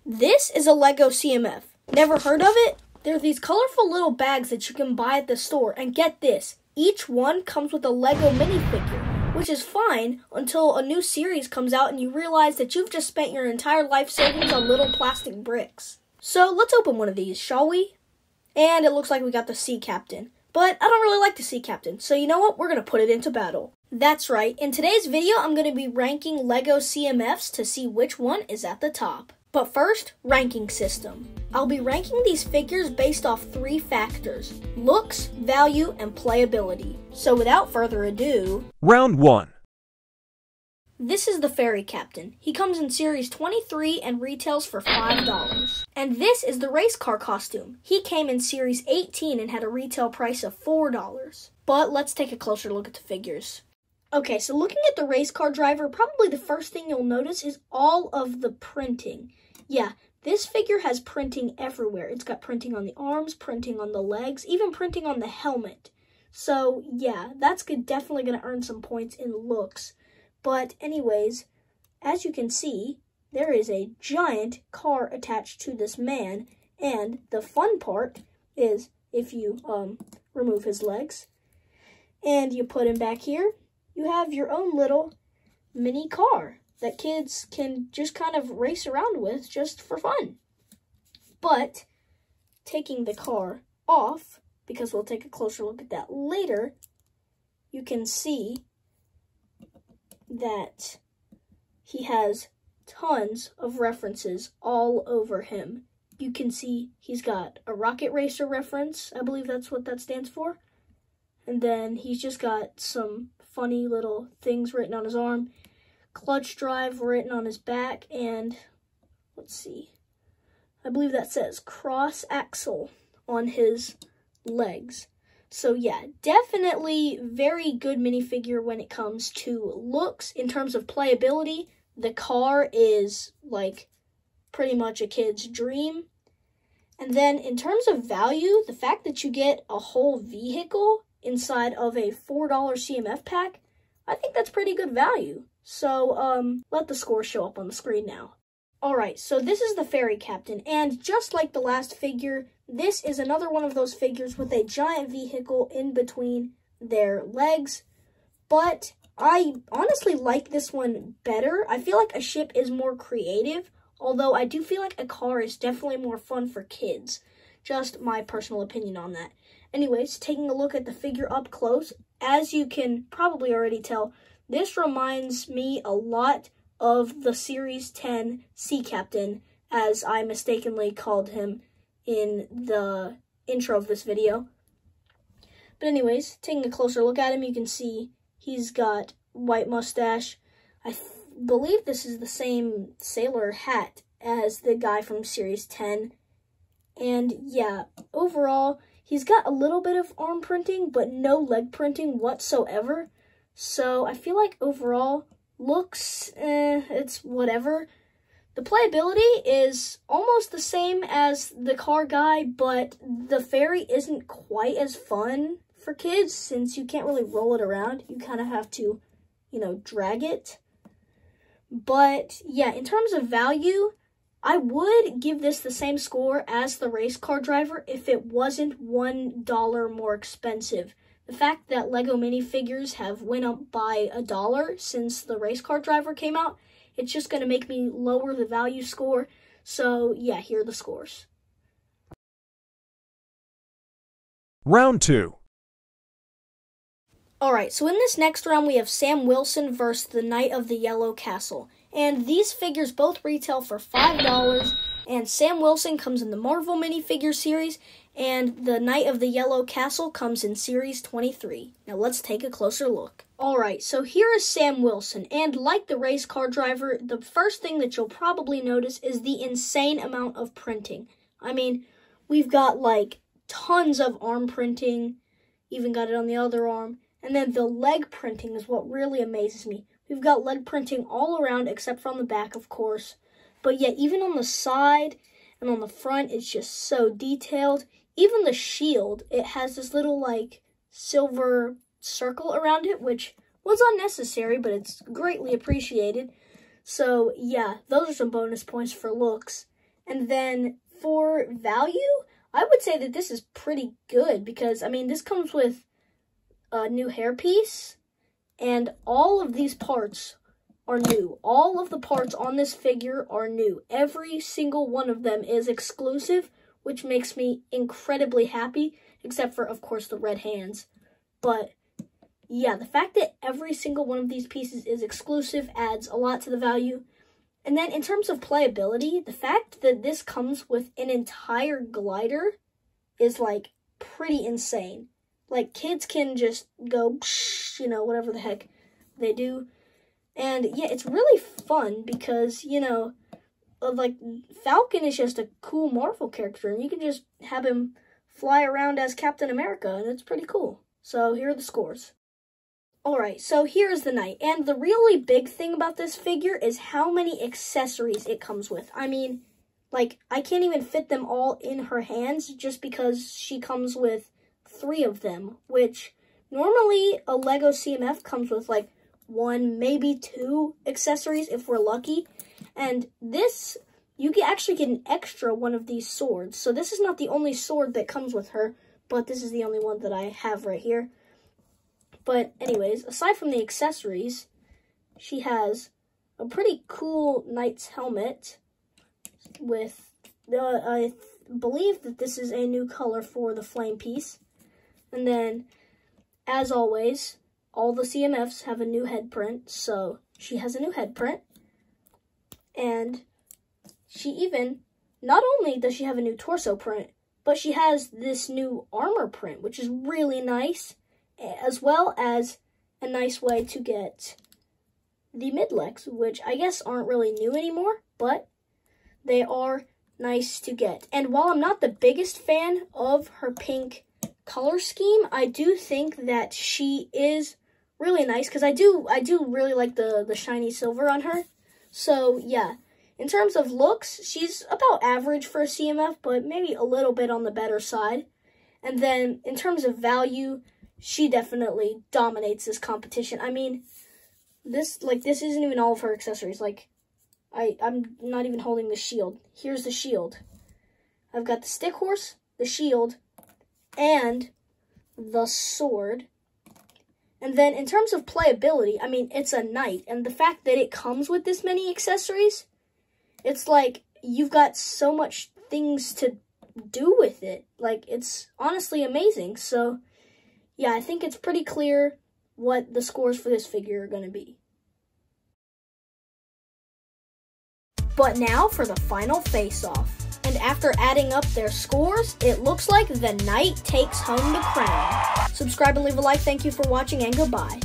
This is a Lego CMF. Never heard of it? They're these colorful little bags that you can buy at the store. And get this, each one comes with a Lego minifigure, which is fine until a new series comes out and you realize that you've just spent your entire life savings on little plastic bricks. So let's open one of these, shall we? And it looks like we got the Sea Captain. But I don't really like the Sea Captain, so you know what? We're going to put it into battle. That's right, in today's video I'm going to be ranking Lego CMFs to see which one is at the top. But first, ranking system. I'll be ranking these figures based off 3 factors: looks, value, and playability. So without further ado... Round 1. This is the Ferry Captain. He comes in Series 23 and retails for $5. And this is the race car costume. He came in Series 18 and had a retail price of $4. But let's take a closer look at the figures. Okay, so looking at the race car driver, probably the first thing you'll notice is all of the printing. Yeah, this figure has printing everywhere. It's got printing on the arms, printing on the legs, even printing on the helmet. So, yeah, that's definitely going to earn some points in looks. But anyways, as you can see, there is a giant car attached to this man. And the fun part is if you remove his legs and you put him back here, you have your own little mini car that kids can just kind of race around with just for fun. But taking the car off, because we'll take a closer look at that later, you can see that he has tons of references all over him. You can see he's got a Rocket Racer reference. I believe that's what that stands for. And then he's just got some funny little things written on his arm. Clutch drive written on his back, and let's see, I believe that says cross axle on his legs. So yeah, definitely very good minifigure when it comes to looks. In terms of playability, the car is like pretty much a kid's dream. And then in terms of value, the fact that you get a whole vehicle inside of a $4 CMF pack, I think that's pretty good value. So, let the score show up on the screen now. Alright, so this is the Ferry Captain, and just like the last figure, this is another one of those figures with a giant vehicle in between their legs. But I honestly like this one better. I feel like a ship is more creative, although I do feel like a car is definitely more fun for kids. Just my personal opinion on that. Anyways, taking a look at the figure up close, as you can probably already tell, this reminds me a lot of the Series 10 Sea Captain, as I mistakenly called him in the intro of this video. But anyways, taking a closer look at him, you can see he's got white mustache. I believe this is the same sailor hat as the guy from Series 10. And yeah, overall, he's got a little bit of arm printing, but no leg printing whatsoever. So I feel like overall, looks, it's whatever. The playability is almost the same as the car guy, but the ferry isn't quite as fun for kids since you can't really roll it around. You kind of have to, you know, drag it. But yeah, in terms of value, I would give this the same score as the race car driver if it wasn't $1 more expensive. The fact that Lego minifigures have went up by $1 since the race car driver came out, it's just going to make me lower the value score. So yeah, here are the scores. Round 2. Alright, so in this next round we have Sam Wilson versus the Knight of the Yellow Castle. And these figures both retail for $5, and Sam Wilson comes in the Marvel minifigure series, and the Knight of the Yellow Castle comes in Series 23. Now let's take a closer look. Alright, so here is Sam Wilson, and like the race car driver, the first thing that you'll probably notice is the insane amount of printing. I mean, we've got like tons of arm printing, even got it on the other arm, and then the leg printing is what really amazes me. We've got leg printing all around except for on the back, of course. But yeah, even on the side and on the front, it's just so detailed. Even the shield, it has this little like silver circle around it, which was unnecessary, but it's greatly appreciated. So yeah, those are some bonus points for looks. And then for value, I would say that this is pretty good because, I mean, this comes with a new hairpiece, and all of these parts are new. All of the parts on this figure are new. Every single one of them is exclusive, which makes me incredibly happy, except for, of course, the red hands. But yeah, the fact that every single one of these pieces is exclusive adds a lot to the value. And then in terms of playability, the fact that this comes with an entire glider is, like, pretty insane. Like, kids can just go, you know, whatever the heck they do. And yeah, it's really fun because, you know, like, Falcon is just a cool Marvel character, and you can just have him fly around as Captain America, and it's pretty cool. So here are the scores. Alright, so here's the knight, and the really big thing about this figure is how many accessories it comes with. I mean, like, I can't even fit them all in her hands just because she comes with 3 of them, which normally a LEGO CMF comes with, like, 1, maybe 2 accessories if we're lucky. And this, you can actually get an extra one of these swords. So this is not the only sword that comes with her, but this is the only one that I have right here. But anyways, aside from the accessories, she has a pretty cool knight's helmet with, I believe that this is a new color for the flame piece. And then, as always, all the CMFs have a new head print, so she has a new head print. And she even, not only does she have a new torso print, but she has this new armor print, which is really nice, as well as a nice way to get the mid-legs, which I guess aren't really new anymore, but they are nice to get. And while I'm not the biggest fan of her pink color scheme, I do think that she is really nice, because I do really like the shiny silver on her. So yeah, in terms of looks, she's about average for a CMF, but maybe a little bit on the better side. And then in terms of value, she definitely dominates this competition. I mean, this isn't even all of her accessories. Like, I'm not even holding the shield. Here's the shield. I've got the stick horse, the shield, and the sword. And then in terms of playability, I mean, it's a knight. And the fact that it comes with this many accessories, it's like you've got so much things to do with it. Like, it's honestly amazing. So yeah, I think it's pretty clear what the scores for this figure are going to be. But now for the final face-off. And after adding up their scores, it looks like the knight takes home the crown. Subscribe and leave a like. Thank you for watching, and goodbye.